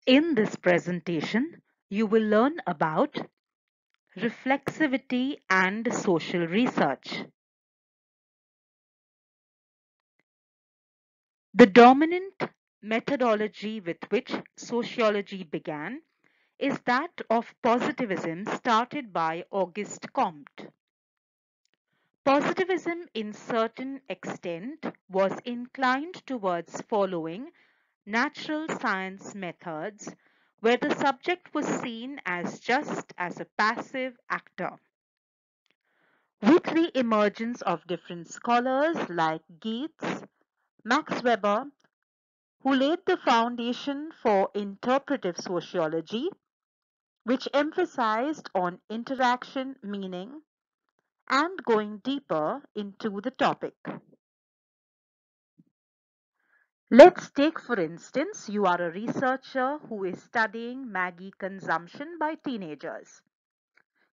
In this presentation, you will learn about reflexivity and social research. The dominant methodology with which sociology began is that of positivism started by Auguste Comte. Positivism, in certain extent, was inclined towards following natural science methods where the subject was seen as just as a passive actor. With the emergence of different scholars like Geertz, Max Weber, who laid the foundation for interpretive sociology, which emphasized on interaction, meaning, and going deeper into the topic. Let's take, for instance, you are a researcher who is studying Maggie consumption by teenagers.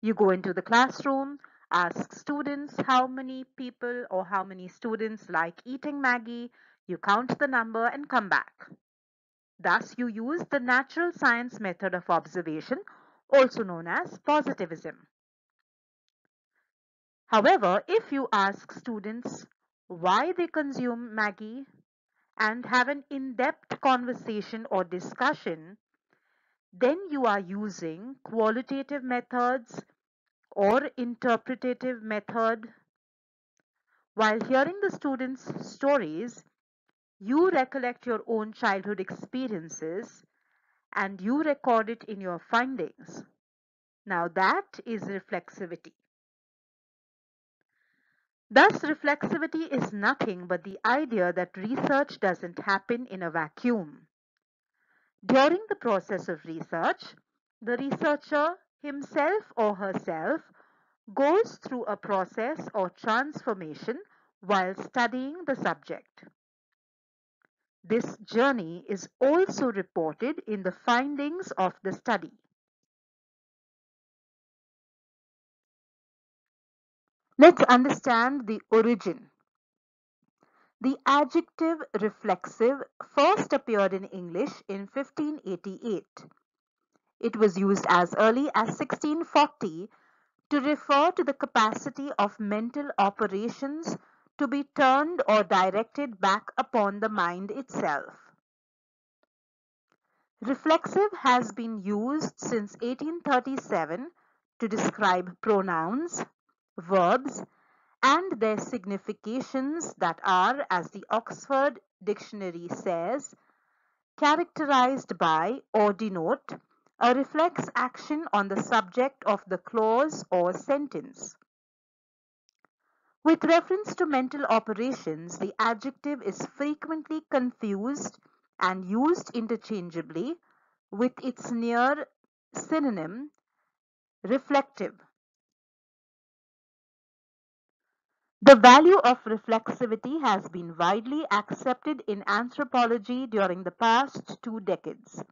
You go into the classroom, ask students how many people or how many students like eating Maggie, you count the number and come back. Thus, you use the natural science method of observation, also known as positivism. However, if you ask students why they consume Maggie and have an in-depth conversation or discussion, then you are using qualitative methods or interpretative method. While hearing the students' stories, you recollect your own childhood experiences and you record it in your findings. Now that is reflexivity. Thus, reflexivity is nothing but the idea that research doesn't happen in a vacuum. During the process of research, the researcher himself or herself goes through a process or transformation while studying the subject. This journey is also reported in the findings of the study. Let's understand the origin. The adjective reflexive first appeared in English in 1588. It was used as early as 1640 to refer to the capacity of mental operations to be turned or directed back upon the mind itself. Reflexive has been used since 1837 to describe pronouns, verbs, and their significations that are, as the Oxford Dictionary says, characterized by or denote a reflex action on the subject of the clause or sentence. With reference to mental operations, the adjective is frequently confused and used interchangeably with its near synonym, reflective. The value of reflexivity has been widely accepted in anthropology during the past 2 decades.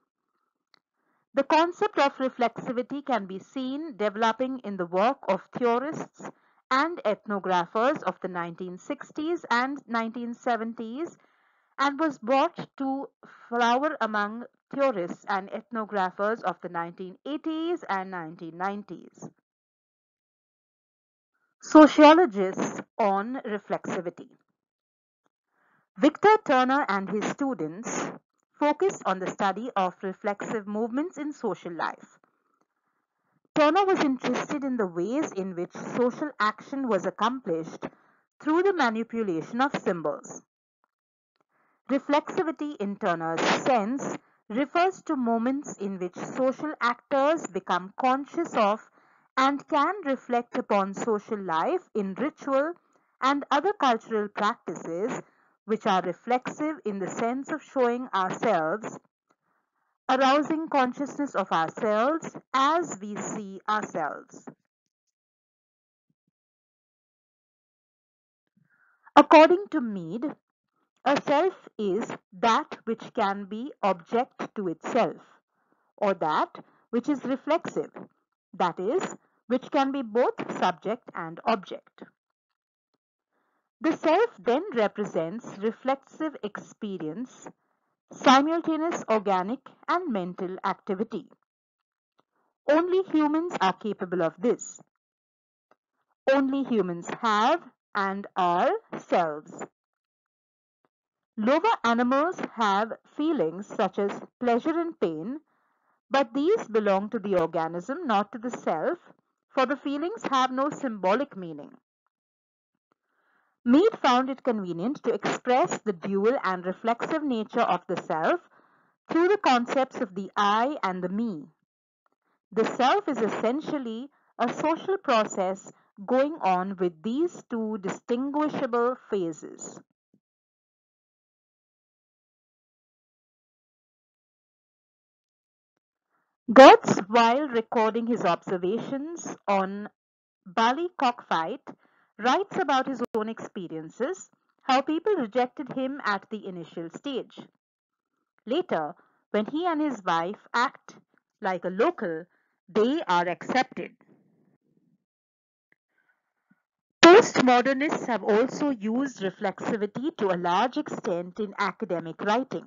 The concept of reflexivity can be seen developing in the work of theorists and ethnographers of the 1960s and 1970s and was brought to flower among theorists and ethnographers of the 1980s and 1990s. Sociologists on reflexivity. Victor Turner and his students focused on the study of reflexive movements in social life. Turner was interested in the ways in which social action was accomplished through the manipulation of symbols. Reflexivity, in Turner's sense, refers to moments in which social actors become conscious of and can reflect upon social life in ritual and other cultural practices which are reflexive in the sense of showing ourselves, arousing consciousness of ourselves as we see ourselves. According to Mead, a self is that which can be object to itself, or that which is reflexive, that is, which can be both subject and object. The self then represents reflexive experience simultaneous organic and mental activity. Only humans are capable of this. Only humans have and are selves. Lower animals have feelings such as pleasure and pain, but these belong to the organism, not to the self, for the feelings have no symbolic meaning. Mead found it convenient to express the dual and reflexive nature of the self through the concepts of the I and the me. The self is essentially a social process going on with these two distinguishable phases. Gertz, while recording his observations on Bali cockfight, writes about his own experiences, how people rejected him at the initial stage. Later, when he and his wife act like a local, they are accepted. Postmodernists have also used reflexivity to a large extent in academic writing.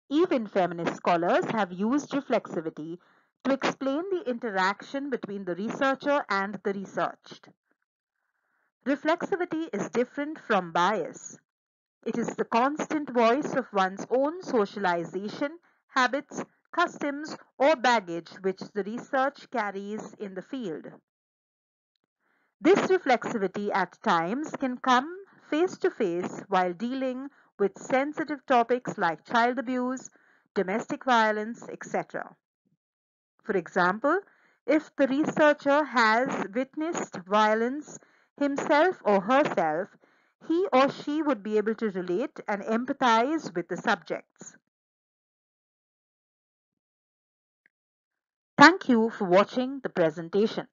Even feminist scholars have used reflexivity to explain the interaction between the researcher and the researched. Reflexivity is different from bias. It is the constant voice of one's own socialization, habits, customs, or baggage which the research carries in the field. This reflexivity at times can come face to face while dealing with sensitive topics like child abuse, domestic violence, etc. For example, if the researcher has witnessed violence himself or herself, he or she would be able to relate and empathize with the subjects. Thank you for watching the presentation.